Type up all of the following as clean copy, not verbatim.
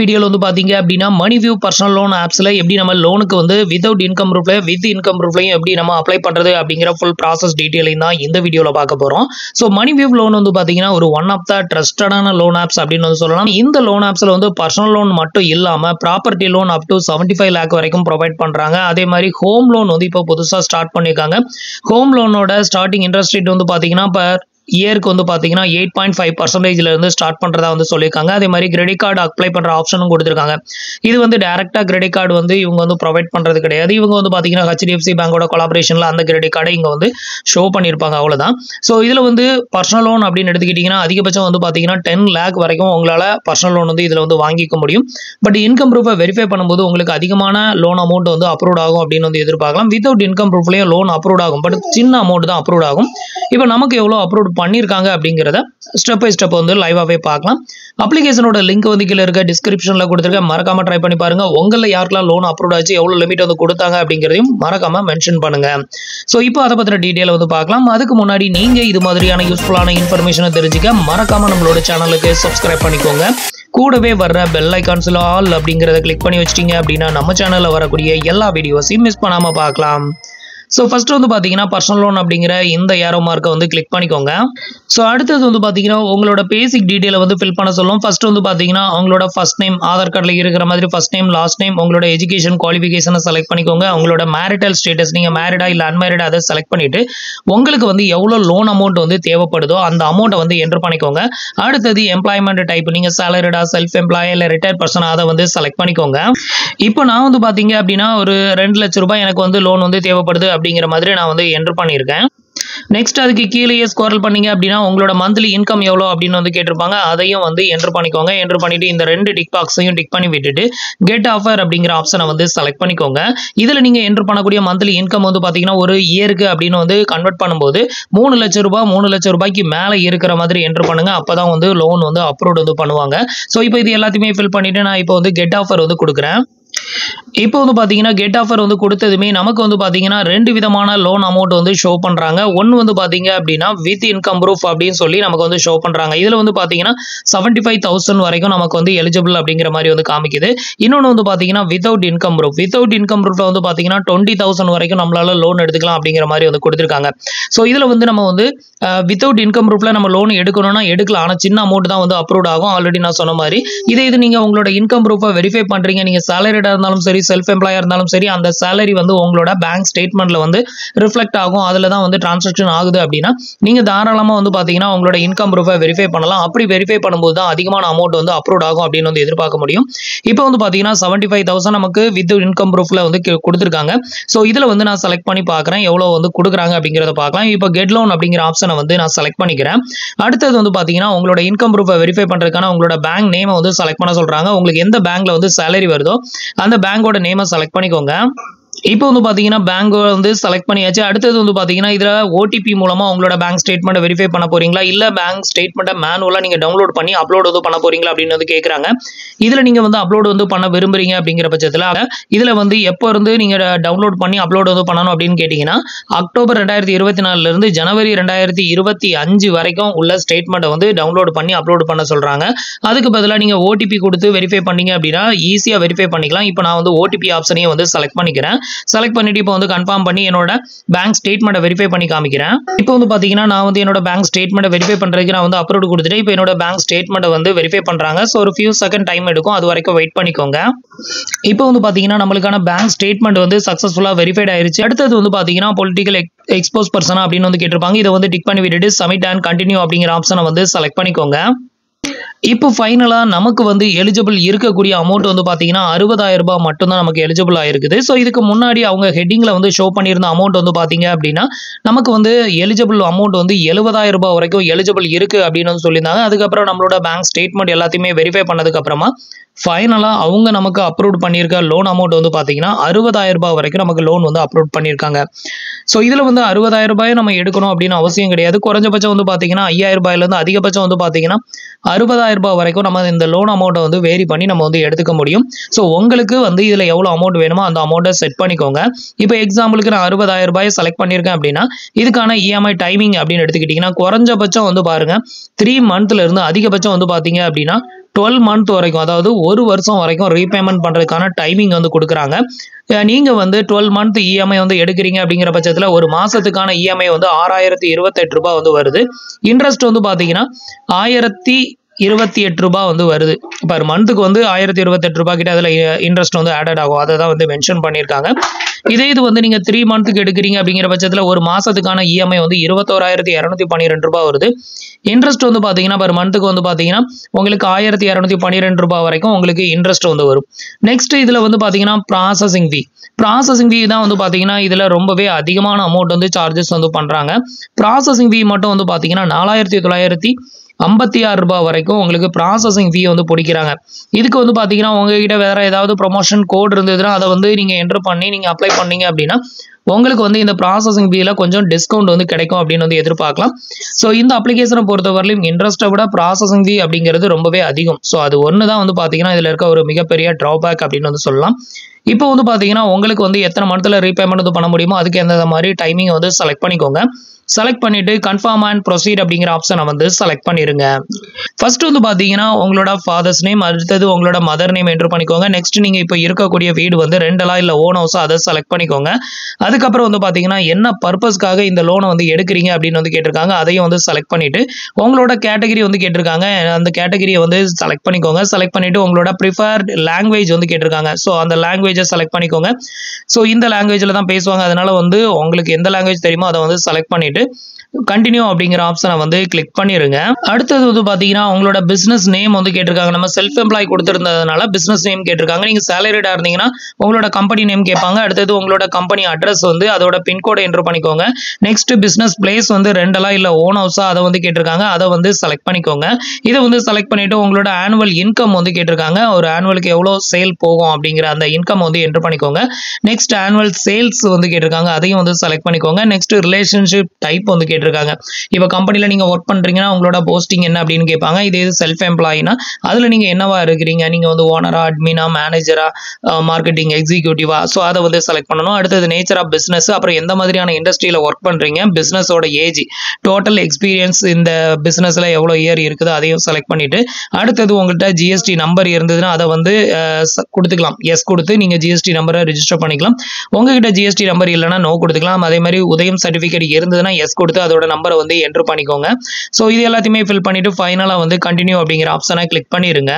வீடியோல வந்து பாத்தீங்க அப்படின்னா மணிவியூ பர்சனல் லோன் ஆப்ஸ்ல எப்படி நம்ம லோனுக்கு வந்து வித்அவுட் இன்கம் ப்ரூஃப்ல வித் இன்கம் ப்ரூஃப்லையும் எப்படி நம்ம அப்ளை பண்றது அப்படிங்கிற ஃபுல் ப்ராசஸ் டீடைலையும் தான் இந்த வீடியோல பார்க்க போறோம். ஸோ மணிவியூ லோன் வந்து பாத்தீங்கன்னா ஒரு ஒன் ஆஃப் த ட்ரஸ்டடான லோன் ஆப்ஸ் அப்படின்னு வந்து சொல்லலாம். இந்த லோன் ஆப்ஸ்ல வந்து பர்சனல் லோன் மட்டும் இல்லாம property loan up to 75 lakh வரைக்கும் ப்ரொவைட் பண்றாங்க. அதே மாதிரி ஹோம் லோன் வந்து இப்போ புதுசா ஸ்டார்ட் பண்ணிருக்காங்க. ஹோம் லோனோட ஸ்டார்டிங் இன்ட்ரெஸ்ட் ரேட் வந்து பாத்தீங்கன்னா இயருக்கு வந்து பாத்தீங்கன்னா 8.5% இருந்து ஸ்டார்ட் பண்றதா வந்து சொல்லியிருக்காங்க. அதே மாதிரி கிரெடிட் கார்டு அப்ளை பண்ற ஆப்ஷனும் கொடுத்திருக்காங்க. இது வந்து டைரக்டா கிரெடிட் கார்டு வந்து இவங்க வந்து ப்ரொவைட் பண்றது கிடையாது. இவங்க வந்து பாத்தீங்கன்னா HDFC பேங்கோட கொலாபரேஷன்ல அந்த கிரெடிட் கார்டை இங்க வந்து ஷோ பண்ணியிருப்பாங்க, அவ்வளவுதான். ஸோ இதுல வந்து பர்சனல் லோன் அப்படின்னு எடுத்துக்கிட்டீங்கன்னா அதிகபட்சம் வந்து பாத்தீங்கன்னா 10 lakh வரைக்கும் உங்களால பர்சனல் லோன் வந்து இதுல வந்து வாங்கிக்க முடியும். பட் இன்கம் ப்ரூஃபை வெரிஃபை பண்ணும்போது உங்களுக்கு அதிகமான லோன் அமௌண்ட் வந்து அப்ரூவ் ஆகும் அப்படின்னு வந்து எதிர்பார்க்கலாம். வித்அவுட் இன்கம் ப்ரூஃப்லயும் லோன் அப்ரூவ் ஆகும், பட் சின்ன அமௌண்ட் தான் அப்ரூவ் ஆகும். இப்போ நமக்கு எவ்வளவு அப்ரூவ் பண்ணியிருக்காங்க அப்படிங்கிறத ஸ்டெப் பை ஸ்டெப் வந்து லைவாவே பார்க்கலாம். அப்ளிகேஷனோட லிங்க் வந்து கீழே இருக்க டிஸ்கிரிப்ஷன்ல கொடுத்துருக்கேன், மறக்காம ட்ரை பண்ணி பாருங்க. உங்களை யாருக்கெல்லாம் லோன் அப்ரூவ் ஆச்சு, எவ்வளவு லிமிட் வந்து கொடுத்தாங்க அப்படிங்கிறதையும் மறக்காம மென்ஷன் பண்ணுங்க. ஸோ இப்போ அதை பத்தின டீடைல் வந்து பார்க்கலாம். அதுக்கு முன்னாடி நீங்க இது மாதிரியான யூஸ்ஃபுல்லான இன்ஃபர்மேஷனை தெரிஞ்சுக்க மறக்காம நம்மளோட சேனலுக்கு சப்ஸ்கிரைப் பண்ணிக்கோங்க. கூடவே வர்ற பெல் ஐகான்ஸ்ல ஆல் அப்படிங்கிறத கிளிக் பண்ணி வச்சிட்டீங்க அப்படின்னா நம்ம சேனல்ல வரக்கூடிய எல்லா வீடியோஸையும் மிஸ் பண்ணாம பார்க்கலாம். ஸோ ஃபர்ஸ்ட் வந்து பார்த்தீங்கன்னா பர்சனல் லோன் அப்படிங்கிற இந்த ஏரோ மார்க்கை வந்து கிளிக் பண்ணிக்கோங்க. ஸோ அடுத்தது வந்து பார்த்தீங்கன்னா உங்களோட பேசிக் டீட்டெயிலை வந்து ஃபில் பண்ண சொல்லும். ஃபர்ஸ்ட் வந்து பார்த்தீங்கன்னா உங்களோட ஃபர்ஸ்ட் நேம், ஆதார் கார்டில் இருக்கிற மாதிரி ஃபர்ஸ்ட் நேம், லாஸ்ட் நேம், உங்களோட எஜுகேஷன் குவாலிஃபிகேஷனை செலக்ட் பண்ணிக்கோங்க. உங்களோட மேரிட்டல் ஸ்டேட்டஸ், நீங்கள் மேரிடா இல்லை அன்மேரிடா அதை செலக்ட் பண்ணிட்டு உங்களுக்கு வந்து எவ்வளோ லோன் அமௌண்ட் வந்து தேவைப்படுதோ அந்த அமௌண்ட்டை வந்து என்டர் பண்ணிக்கோங்க. அடுத்தது எம்ப்ளாய்மெண்ட் டைப், நீங்கள் சேலரிடா, செல்ஃப் எம்ப்ளாய் இல்லை ரிட்டையர்ட் பர்சன் அதை வந்து செலக்ட் பண்ணிக்கோங்க. இப்போ நான் வந்து பார்த்தீங்க அப்படின்னா ஒரு 2 லட்ச ரூபாய் எனக்கு வந்து லோன் வந்து தேவைப்படுது அப்படிங்கிற மாதிரி நான் வந்து என்டர் பண்ணியிருக்கேன். நெக்ஸ்ட் அதுக்கு கீழேயே ஸ்க்ரோல் பண்ணீங்க அப்படின்னா உங்களோட மந்த்லி இன்கம் எவ்வளோ அப்படின்னு வந்து கேட்டிருப்பாங்க. அதையும் வந்து என்டர் பண்ணிக்கோங்க. என்டர் பண்ணிட்டு இந்த 2 டிக் பாக்ஸையும் டிக் பண்ணி விட்டுட்டு கெட் ஆஃபர் அப்படிங்கிற ஆப்ஷனை வந்து செலக்ட் பண்ணிக்கோங்க. இதில் நீங்கள் என்டர் பண்ணக்கூடிய மந்த்லி இன்கம் வந்து பார்த்தீங்கன்னா ஒரு இயருக்கு அப்படின்னு வந்து கன்வெர்ட் பண்ணும்போது 3 லட்ச ரூபாய் 3 லட்ச ரூபாய்க்கு மேலே இருக்கிற மாதிரி என்டர் பண்ணுங்க. அப்பதான் வந்து லோன் வந்து அப்ரூவ் வந்து பண்ணுவாங்க. ஸோ இப்போ இது எல்லாத்தையுமே ஃபில் பண்ணிட்டு நான் இப்போ வந்து கெட் ஆஃபர் வந்து கொடுக்குறேன். இப்போ வந்து பாத்தீங்கன்னா கெட் ஆஃபர் வந்து கொடுத்ததுமே நமக்கு வந்து பாத்தீங்கன்னா 2 விதமான லோன் அமௌண்ட் வந்து ஷோ பண்றாங்க. ஒன்னு வந்து பாத்தீங்க அப்படின்னா வித் இன்கம் ப்ரூஃப் அப்படின்னு சொல்லி நமக்கு வந்து ஷோ பண்றாங்க. இதுல வந்து பாத்தீங்கன்னா 75,000 வரைக்கும் நமக்கு வந்து எலிஜிபிள் அப்படிங்கிற மாதிரி வந்து காமிக்குது. இன்னொன்று வந்து பாத்தீங்கன்னா without income proof. Without income ப்ரூஃப்ல வந்து பாத்தீங்கன்னா 20,000 வரைக்கும் நம்மளால லோன் எடுத்துக்கலாம் அப்படிங்கிற மாதிரி வந்து கொடுத்துருக்காங்க. ஸோ இதுல வந்து நம்ம வந்து வித்அவுட் இன்கம் ப்ரூஃப்ல நம்ம லோன் எடுக்கணும்னா எடுக்கலாம், ஆனால் சின்ன அமௌண்ட் தான் வந்து அப்ரூவ் ஆகும். ஆல்ரெடி நான் சொன்ன மாதிரி இது நீங்க உங்களோட இன்கம் ப்ரூஃபை வெரிஃபை பண்றீங்க, நீங்க சேலரிடா இருந்தாலும் சரி செல்ஃப் எம்ப்ளாயா இருந்தாலும் சரி அந்த சேலரி வந்து உங்களோட பேங்க் ஸ்டேட்மெண்ட்ல வந்து ரிஃப்ளெக்ட் ஆகும். அதுல தான் வந்து டிரான்சாக்ஷன் ஆகுது அப்படின்னா நீங்க தாராளமா வந்து பாத்தீங்கன்னா உங்களோட இன்கம் ப்ரூஃபை வெரிஃபை பண்ணலாம். அப்படி வெரிஃபை பண்ணும்போது தான் அதிகமான அமௌண்ட் வந்து அப்ரூவ் ஆகும் அப்படின்னு வந்து எதிர்பார்க்க முடியும். இப்போ வந்து பாத்தீங்கன்னா 75,000 நமக்கு வித் இன்கம் ப்ரூஃப்ல வந்து கொடுத்துருக்காங்க. ஸோ இதுல வந்து நான் செலக்ட் பண்ணி பார்க்குறேன் எவ்வளவு வந்து கொடுக்குறாங்க அப்படிங்கிறத பார்க்கலாம். இப்போ கெட் லோன் அப்படிங்கிற ஆப்ஷனை வந்து நான் செலக்ட் பண்ணிக்கிறேன். அடுத்தது வந்து பாத்தீங்கன்னா உங்களோட இன்கம் ப்ரூஃபை வெரிஃபை பண்றதுக்கான உங்களோட பேங்க் நேமை வந்து செலக்ட் பண்ண சொல்றாங்க. உங்களுக்கு எந்த பேங்க்ல வந்து சேலரி வருதோ அந்த பேங்கோட நேமை செலக்ட் பண்ணிக்கோங்க. இப்போ வந்து பாத்தீங்கன்னா பேங்க் வந்து செலக்ட் பண்ணியாச்சு. அடுத்தது வந்து பாத்தீங்கன்னா இதுல ஓடிபி மூலமா உங்களோட பேங்க் ஸ்டேட்மெண்ட் வெரிஃபை பண்ண போறீங்களா இல்ல பேங்க் ஸ்டேட்மெண்ட்டை மேனுவலா நீங்க டவுன்லோட் பண்ணி அப்லோட் வந்து பண்ண போறீங்களா அப்படின்னு வந்து கேக்குறாங்க. இதுல நீங்க வந்து அப்லோட் வந்து பண்ண விரும்புறீங்க அப்படிங்கிற பட்சத்துல இதுல வந்து எப்போ இருந்து நீங்க டவுன்லோட் பண்ணி அப்லோட் வந்து பண்ணணும் அப்படின்னு கேட்டீங்கன்னா அக்டோபர் 2024 இருந்து ஜனவரி 2025 வரைக்கும் உள்ள ஸ்டேட்மெண்ட்டை வந்து டவுன்லோட் பண்ணி அப்லோட் பண்ண சொல்றாங்க. அதுக்கு பதிலாக நீங்க ஓடிபி கொடுத்து வெரிஃபை பண்ணீங்க அப்படின்னா ஈஸியா வெரிஃபை பண்ணிக்கலாம். இப்போ நான் வந்து ஓடிபி ஆப்ஷனையும் வந்து செலக்ட் பண்ணிக்கிறேன். செலக்ட் பண்ணிட்டு இப்போ வந்து கன்ஃபார்ம் பண்ணி என்னோட பேங்க் ஸ்டேட்மெண்ட்டை வெரிஃபை பண்ணி காமிக்கிறேன். இப்போ வந்து பாத்தீங்கன்னா நான் வந்து என்னோட பேங்க் ஸ்டேட்மெண்ட்டை வெரிஃபை பண்றதுக்கு நான் வந்து அப்லோட் கொடுத்துட்டு இப்போ என்னோட பேங்க் ஸ்டேட்மெண்ட்டை வந்து வெரிஃபை பண்றாங்க. ஸோ ஒரு ஃபியூ செகண்ட் டைம் எடுக்கும், அது வரைக்கும் வெயிட் பண்ணிக்கோங்க. இப்போ வந்து பாத்தீங்கன்னா நம்மளுக்கான பேங்க் ஸ்டேட்மெண்ட் வந்து சக்சஸ்ஃபுல்லா வெரிஃபைட் ஆயிருச்சு. அடுத்தது வந்து பாத்தீங்கன்னா பொலிட்டிக்கல் எக்ஸ்போஸ் பர்சனா அப்படின்னு வந்து கேட்டிருப்பாங்க. இதை வந்து டிக் பண்ணி விட்டுட்டு சப்மிட் அண்ட் கண்டினியூ அப்படிங்கிற ஆப்ஷனை வந்து செலக்ட் பண்ணிக்கோங்க. இப்போ ஃபைனலா நமக்கு வந்து எலிஜிபிள் இருக்கக்கூடிய அமௌண்ட் வந்து பாத்தீங்கன்னா 60,000 ரூபாய் மட்டும் தான் நமக்கு எலிஜிபிள் ஆயிருக்குது. ஸோ இதுக்கு முன்னாடி அவங்க ஹெட்டிங்ல வந்து ஷோ பண்ணியிருந்த அமௌண்ட் வந்து பாத்தீங்க அப்படின்னா நமக்கு வந்து எலிஜிபிள் அமௌண்ட் வந்து 70,000 ரூபாய் வரைக்கும் எலிஜிபிள் இருக்கு அப்படின்னு வந்து சொல்லியிருந்தாங்க. அதுக்கப்புறம் நம்மளோட பேங்க் ஸ்டேட்மெண்ட் எல்லாத்தையுமே வெரிஃபை பண்ணதுக்கு அப்புறமா ஃபைனலா அவங்க நமக்கு அப்ரூவ் பண்ணியிருக்க லோன் அமௌண்ட் வந்து பாத்தீங்கன்னா 60,000 ரூபாய் வரைக்கும் நமக்கு லோன் வந்து அப்ரூவ் பண்ணியிருக்காங்க. ஸோ இதுல வந்து 60,000 ரூபாய் நம்ம எடுக்கணும் அப்படின்னு அவசியம் கிடையாது. குறைஞ்சபட்சம் வந்து பாத்தீங்கன்னா 5,000 ரூபாயில இருந்து அதிகபட்சம் வந்து பாத்தீங்கன்னா 60,000 ரூபாய் வரைக்கும் நம்ம இந்த லோன் அமௌண்ட்டை வந்து வேரி பண்ணி நம்ம வந்து எடுத்துக்க முடியும். ஸோ உங்களுக்கு வந்து இதுல எவ்வளவு அமௌண்ட் வேணுமோ அந்த அமௌண்ட்டை செட் பண்ணிக்கோங்க. இப்போ எக்ஸாம்பிளுக்கு நான் 60,000 ரூபாய் செலக்ட் பண்ணியிருக்கேன் அப்படின்னா இதுக்கான இஎம்ஐ டைமிங் அப்படின்னு எடுத்துக்கிட்டீங்கன்னா குறைஞ்சபட்சம் வந்து பாருங்க 3 மந்த்ல இருந்து அதிகபட்சம் வந்து பாத்தீங்க அப்படின்னா 12 மந்த் வரைக்கும், அதாவது ஒரு வருஷம் வரைக்கும் ரீபேமெண்ட் பண்ணுறதுக்கான டைமிங் வந்து கொடுக்குறாங்க. நீங்கள் வந்து 12 மந்த் இஎம்ஐ வந்து எடுக்கிறீங்க அப்படிங்கிற பட்சத்தில் ஒரு மாதத்துக்கான இஎம்ஐ வந்து ₹6028 வந்து வருது. இன்ட்ரெஸ்ட் வந்து பார்த்தீங்கன்னா ₹1028 வந்து வருது. பர் மந்த்துக்கு வந்து ₹1028 கிட்ட அதில் இன்ட்ரெஸ்ட் வந்து ஆடட் ஆகும். அதை தான் வந்து மென்ஷன் பண்ணியிருக்காங்க. இதே இது வந்து நீங்கள் 3 மந்த்துக்கு எடுக்கிறீங்க அப்படிங்கிற பட்சத்தில் ஒரு மாதத்துக்கான இஎம்ஐ வந்து ₹21,212 வருது. இன்ட்ரெஸ்ட் வந்து பார்த்தீங்கன்னா பர் மந்த்துக்கு வந்து பார்த்தீங்கன்னா உங்களுக்கு ₹1,212 வரைக்கும் உங்களுக்கு இன்ட்ரெஸ்ட் வந்து வரும். நெக்ஸ்ட் இதில் வந்து பார்த்தீங்கன்னா ப்ராசஸிங் ஃபீ தான் வந்து பார்த்தீங்கன்னா இதில் ரொம்பவே அதிகமான அமௌண்ட் வந்து சார்ஜஸ் வந்து பண்ணுறாங்க. ப்ராசஸிங் ஃபீ மட்டும் வந்து பார்த்தீங்கன்னா ₹4,956 வரைக்கும் உங்களுக்கு ப்ராசஸிங் ஃபீ வந்து பிடிக்கிறாங்க. இதுக்கு வந்து பார்த்தீங்கன்னா உங்ககிட்ட வேறு ஏதாவது ப்ரொமோஷன் கோட் இருந்ததுன்னா அதை வந்து நீங்கள் என்ட்ரு பண்ணி நீங்கள் அப்ளை பண்ணீங்க அப்படின்னா உங்களுக்கு வந்து இந்த ப்ராசஸிங் ஃபீல கொஞ்சம் டிஸ்கவுண்ட் வந்து கிடைக்கும் அப்படின்னு வந்து எதிர்பார்க்கலாம். ஸோ இந்த அப்ளிகேஷனை பொறுத்தவரையிலும் இன்ட்ரெஸ்ட்டை விட ப்ராசஸிங் ஃபீ அப்படிங்கிறது ரொம்பவே அதிகம். ஸோ அது ஒன்று தான் வந்து பார்த்தீங்கன்னா இதில் இருக்க ஒரு மிகப்பெரிய ட்ராபேக் அப்படின்னு வந்து சொல்லலாம். இப்போ வந்து பார்த்தீங்கன்னா உங்களுக்கு வந்து எத்தனை மந்த்தில் ரீபேமெண்ட் வந்து பண்ண முடியுமோ அதுக்கு எந்த மாதிரி டைமிங் வந்து செலக்ட் பண்ணிக்கோங்க. செலக்ட் பண்ணிட்டு கன்ஃபார்ம் அண்ட் ப்ரொசீட் அப்படிங்கிற ஆப்ஷனை வந்து செலக்ட் பண்ணிருங்க. ஃபர்ஸ்ட் வந்து பார்த்தீங்கன்னா உங்களோட ஃபாதர்ஸ் நேம், அடுத்தது உங்களோட மதர் நேம் என்ட்ரு பண்ணிக்கோங்க. நெக்ஸ்ட் நீங்கள் இப்போ இருக்கக்கூடிய வீடு வந்து ரெண்டலா இல்லை ஓன் ஹவுஸா அதை செலக்ட் பண்ணிக்கோங்க. அதுக்கப்புறம் வந்து பார்த்தீங்கன்னா என்ன பர்பஸ்க்காக இந்த லோனை வந்து எடுக்கிறீங்க அப்படின்னு வந்து கேட்டிருக்காங்க. அதையும் வந்து செலக்ட் பண்ணிட்டு உங்களோட கேட்டகரி வந்து கேட்டிருக்காங்க. அந்த கேட்டகரியை வந்து செலக்ட் பண்ணிக்கோங்க. செலக்ட் பண்ணிட்டு உங்களோட ப்ரிஃபர்ட் லாங்குவேஜ் வந்து கேட்டிருக்காங்க. ஸோ அந்த லாங்குவேஜை செலக்ட் பண்ணிக்கோங்க. ஸோ இந்த லாங்குவேஜில் தான் பேசுவாங்க. அதனால வந்து உங்களுக்கு எந்த லாங்குவேஜ் தெரியுமோ அதை வந்து செலக்ட் பண்ணிட்டு கண்டினியூ அப்படிங்கிற ஆப்ஷனை வந்து கிளிக் பண்ணிருங்க. அடுத்தது வந்து பார்த்தீங்கன்னா உங்களோட பிஸ்னஸ் நேம் வந்து கேட்டிருக்காங்க. நம்ம செல்ஃப் எம்ப்ளாய் கொடுத்துருந்ததுனால பிஸ்னஸ் நேம் கேட்டிருக்காங்க. நீங்கள் சேலரிடாக இருந்தீங்கன்னா உங்களோட கம்பெனி நேம் கேட்பாங்க. அடுத்தது உங்களோட கம்பெனி அட்ரஸ் வந்து அதோட பின்கோடை என்ட்ரு பண்ணிக்கோங்க. நெக்ஸ்ட் பிஸ்னஸ் பிளேஸ் வந்து ரெண்டலா இல்லை ஓன் ஹவுஸா அதை வந்து கேட்டிருக்காங்க. அதை வந்து செலக்ட் பண்ணிக்கோங்க. இதை வந்து செலக்ட் பண்ணிட்டு உங்களோட ஆனுவல் இன்கம் வந்து கேட்டிருக்காங்க. ஒரு ஆனுவலுக்கு எவ்வளோ சேல் போகும் அப்படிங்கிற அந்த இன்கம் வந்து என்ட்ரு பண்ணிக்கோங்க. நெக்ஸ்ட் ஆனுவல் சேல்ஸ் வந்து கேட்டிருக்காங்க. அதையும் வந்து செலக்ட் பண்ணிக்கோங்க. நெக்ஸ்ட் ரிலேஷன்ஷிப் டைப் வந்து கேட்டிருக்காங்க. இப்போ கம்பெனியில் நீங்கள் ஒர்க் பண்ணுறீங்கன்னா உங்களோட போஸ்டிங் என்ன அப்படின்னு கேட்பாங்க. இதே இது செல்ஃப் எம்ப்ளாயினா அதில் நீங்கள் என்னவா இருக்கிறீங்க, நீங்கள் வந்து ஓனரா, அட்மினா, மேனேஜரா, மார்க்கெட்டிங் எக்ஸிக்யூட்டிவா, ஸோ அதை வந்து செலக்ட் பண்ணணும். அடுத்தது நேச்சர் ஆஃப் பிஸ்னஸ், அப்புறம் எந்த மாதிரியான இண்டஸ்ட்ரியில் ஒர்க் பண்ணுறீங்க, பிஸ்னஸோட ஏஜ், டோட்டல் எக்ஸ்பீரியன்ஸ் இந்த பிஸ்னஸில் எவ்வளோ இயர் இருக்குதோ அதையும் செலக்ட் பண்ணிவிட்டு அடுத்தது உங்கள்கிட்ட ஜிஎஸ்டி நம்பர் இருந்ததுன்னா அதை வந்து கொடுத்துக்கலாம். எஸ் கொடுத்து நீங்கள் ஜிஎஸ்டி நம்பரை ரிஜிஸ்டர் பண்ணிக்கலாம். உங்ககிட்ட ஜிஎஸ்டி நம்பர் இல்லைனா நோ கொடுத்துக்கலாம். அதே மாதிரி உதயம் சர்டிஃபிகேட் இருந்ததுன்னா எஸ் கொடுத்து அதோட நம்பரை வந்து என்ட்ரு பண்ணிக்கோங்க. ஸோ இது எல்லாத்தையுமே ஃபில் பண்ணிட்டு ஃபைனலாக வந்து கண்டினியூ அப்படிங்கிற ஆப்ஷனை கிளிக் பண்ணிடுங்க.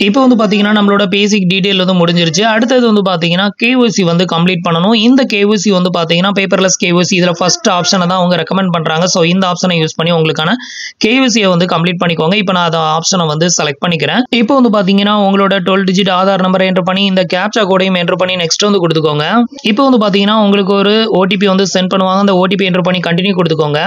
இப்போ வந்து பார்த்தீங்கன்னா நம்மளோட பேசிக் டீட்டெயில் வந்து முடிஞ்சிருச்சு. அடுத்தது வந்து பார்த்தீங்கன்னா கேஒய்சி வந்து கம்ப்ளீட் பண்ணணும். இந்த கேஒய்சி வந்து பார்த்தீங்கன்னா பேப்பர்லெஸ் கேஒய்சி இதில் ஃபர்ஸ்ட் ஆப்ஷனை தான் அவங்க ரெக்கமெண்ட் பண்ணுறாங்க. ஸோ இந்த ஆப்ஷனை யூஸ் பண்ணி உங்களுக்கான கேஒய்சியை வந்து கம்ப்ளீட் பண்ணிக்கோங்க. இப்போ நான் அந்த ஆப்ஷனை வந்து செலக்ட் பண்ணிக்கிறேன். இப்போ வந்து பார்த்தீங்கன்னா உங்களோட 12 டிஜிட் ஆதார் நம்பரை என்ட்ரு பண்ணி இந்த கேப்சா கோடையும் என்ட்ரு பண்ணி நெக்ஸ்ட் வந்து கொடுத்துக்கோங்க. இப்போ வந்து பார்த்தீங்கன்னா உங்களுக்கு ஒரு ஓடிபி வந்து சென்ட் பண்ணுவாங்க. அந்த ஓடிபி என்ட்ரு பண்ணி கண்டினியூ கொடுத்துக்கோங்க.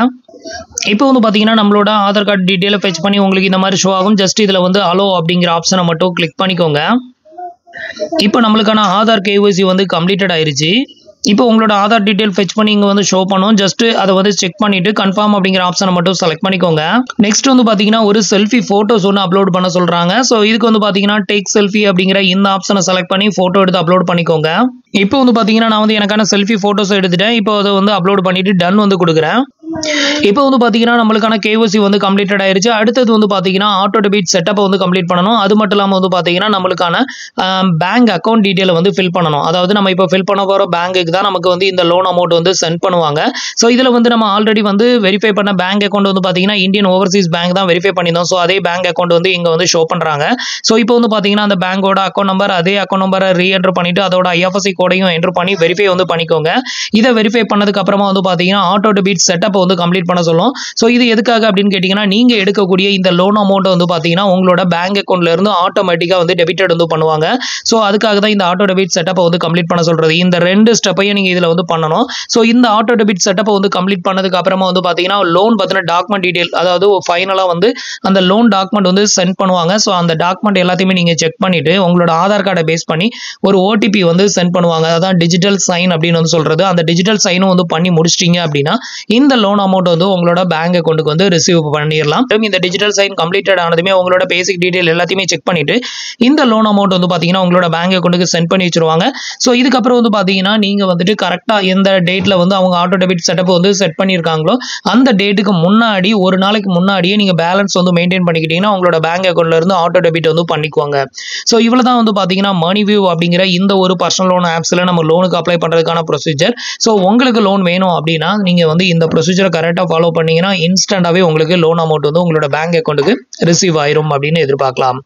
இப்போ வந்து பார்த்தீங்கன்னா நம்மளோட ஆதார் கார்டு டீட்டெயிலை ஃபெச் பண்ணி உங்களுக்கு இந்த மாதிரி ஷோ ஆகும். ஜஸ்ட் இதில் வந்து அலோ அப்படிங்கிற ஆப்ஷனை மட்டும் கிளிக் பண்ணிக்கோங்க. இப்போ நம்மளுக்கான ஆதார் கேஒய்சி வந்து கம்ப்ளீட்டட் ஆயிருச்சு. இப்போ உங்களோட ஆதார் டீட்டெயில் ஃபெச் பண்ணி இங்கே வந்து ஷோ பண்ணும். ஜஸ்ட் அதை வந்து செக் பண்ணிட்டு கன்ஃபார்ம் அப்படிங்கிற ஆப்ஷனை மட்டும் செலக்ட் பண்ணிக்கோங்க. நெக்ஸ்ட் வந்து பார்த்தீங்கன்னா ஒரு செல்ஃபி ஃபோட்டோஸ் ஒன்று அப்லோட் பண்ண சொல்கிறாங்க. ஸோ இதுக்கு வந்து பார்த்தீங்கன்னா டேக் செல்ஃபி அப்படிங்கிற இந்த ஆப்ஷனை செலக்ட் பண்ணி ஃபோட்டோ எடுத்து அப்லோட் பண்ணிக்கோங்க. இப்போ வந்து பார்த்தீங்கன்னா நான் வந்து எனக்கான செல்ஃபி ஃபோட்டோஸ் எடுத்துட்டேன். இப்போ அதை வந்து அப்லோட் பண்ணிட்டு டன் வந்து கொடுக்குறேன். இப்போ வந்து பார்த்தீங்கன்னா நம்மளுக்கான கேஒய்சி வந்து கம்ப்ளீட்டட் ஆயிருச்சு. அடுத்தது வந்து பார்த்தீங்கன்னா ஆட்டோ டெபிட் செட்டப்பை வந்து கம்ப்ளீட் பண்ணணும். அது மட்டும் இல்லாமல் வந்து பார்த்தீங்கன்னா நம்மளுக்கான பேங்க் அக்கௌண்ட் டீட்டெயிலை வந்து ஃபில் பண்ணணும். அதாவது நம்ம இப்போ ஃபில் பண்ண போகிற பேங்க்குக்கு தான் நமக்கு வந்து இந்த லோன் அமௌண்ட் வந்து சென்ட் பண்ணுவாங்க. ஸோ இதில் வந்து நம்ம ஆல்ரெடி வந்து வெரிஃபை பண்ண பேங்க் அக்கௌண்ட் வந்து பார்த்தீங்கன்னா இந்தியன் ஓவர்சீஸ் பேங்க் தான் வெரிஃபை பண்ணியிருந்தோம். ஸோ அதே பேங்க் அக்கௌண்ட் வந்து இங்கே வந்து ஷோ பண்ணுறாங்க. ஸோ இப்போ வந்து பார்த்தீங்கன்னா அந்த பேங்கோட அக்கௌண்ட் நம்பர் அதே அக்கௌண்ட் நம்பரை ரீஎன்ட்ரு பண்ணிட்டு அதோட ஐஎஃப்எஸ்சி கோடையும் என்ட்ரு பண்ணி வெரிஃபை வந்து பண்ணிக்கோங்க. இதை வெரிஃபை பண்ணதுக்கு அப்புறமா வந்து பார்த்தீங்கன்னா ஆட்டோ டெபிட் செட்டப்பை வந்து கம்ப்ளீட் பண்ண சொல்லும். ஸோ இது எதுக்காக அப்படின்னு கேட்டிங்கன்னா நீங்கள் எடுக்கக்கூடிய இந்த லோன் அமௌண்ட் வந்து பார்த்தீங்கன்னா உங்களோட பேங்க் அக்கௌண்ட்ல இருந்து ஆட்டோமேட்டிக்காக வந்து டெபிட்டட் வந்து பண்ணுவாங்க. ஸோ அதுக்காக தான் இந்த ஆட்டோ டெபிட் செட்டப்பை வந்து கம்ப்ளீட் பண்ண சொல்றது. இந்த ரெண்டு ஸ்டெப்பையும் நீங்கள் இதில் வந்து பண்ணணும். ஸோ இந்த ஆட்டோ டெபிட் செட்டப்பை வந்து கம்ப்ளீட் பண்ணதுக்கு அப்புறமா வந்து பார்த்தீங்கன்னா லோன் பற்றின டாக்குமெண்ட் டீடைல், அதாவது ஃபைனலாக வந்து அந்த லோன் டாக்குமெண்ட் வந்து சென்ட் பண்ணுவாங்க. ஸோ அந்த டாக்குமெண்ட் எல்லாத்தையுமே நீங்கள் செக் பண்ணிட்டு உங்களோட ஆதார் கார்டை பேஸ் பண்ணி ஒரு ஓடிபி வந்து சென்ட் பண்ணுவாங்க. பண்ணுவாங்க. அதான் டிஜிட்டல் சைன் அப்படின்னு வந்து சொல்றது. அந்த டிஜிட்டல் சைனும் வந்து பண்ணி முடிச்சிட்டீங்க அப்படின்னா இந்த லோன் அமௌண்ட் வந்து உங்களோட பேங்க் அக்கௌண்ட்டுக்கு வந்து ரிசீவ் பண்ணிடலாம். இந்த டிஜிட்டல் சைன் கம்ப்ளீட்டட் ஆனதுமே உங்களோட பேசிக் டீடைல் எல்லாத்தையுமே செக் பண்ணிட்டு இந்த லோன் அமௌண்ட் வந்து பாத்தீங்கன்னா உங்களோட பேங்க் அக்கௌண்ட்டுக்கு சென்ட் பண்ணி வச்சிருவாங்க. ஸோ இதுக்கப்புறம் வந்து பாத்தீங்கன்னா நீங்க வந்துட்டு கரெக்டா எந்த டேட்ல வந்து அவங்க ஆட்டோ டெபிட் செட்டப் வந்து செட் பண்ணியிருக்காங்களோ அந்த டேட்டுக்கு முன்னாடி ஒரு நாளைக்கு முன்னாடியே நீங்க பேலன்ஸ் வந்து மெயின்டைன் பண்ணிக்கிட்டீங்கன்னா உங்களோட பேங்க் அக்கௌண்ட்ல இருந்து ஆட்டோ டெபிட் வந்து பண்ணிக்குவாங்க. ஸோ இவ்வளவுதான் வந்து பாத்தீங்கன்னா மணிவியூ அப்படிங்கிற இந்த ஒரு பர்சனல் லோன் ஆப்ஸ்ல நம்ம லோனுக்கு அப்ளை பண்றதுக்கான ப்ரொசீஜர். ஸோ உங்களுக்கு லோன் வேணும் அப்படின்னா நீங்க வந்து இந்த ப்ரொசீஜரை கரெக்டா ஃபாலோ பண்ணீங்கன்னா இன்ஸ்டன்டாவே உங்களுக்கு லோன் அமௌண்ட் வந்து உங்களோட பேங்க் அக்கௌண்ட்டுக்கு ரிசீவ் ஆயிரும் அப்படின்னு எதிர்பார்க்கலாம்.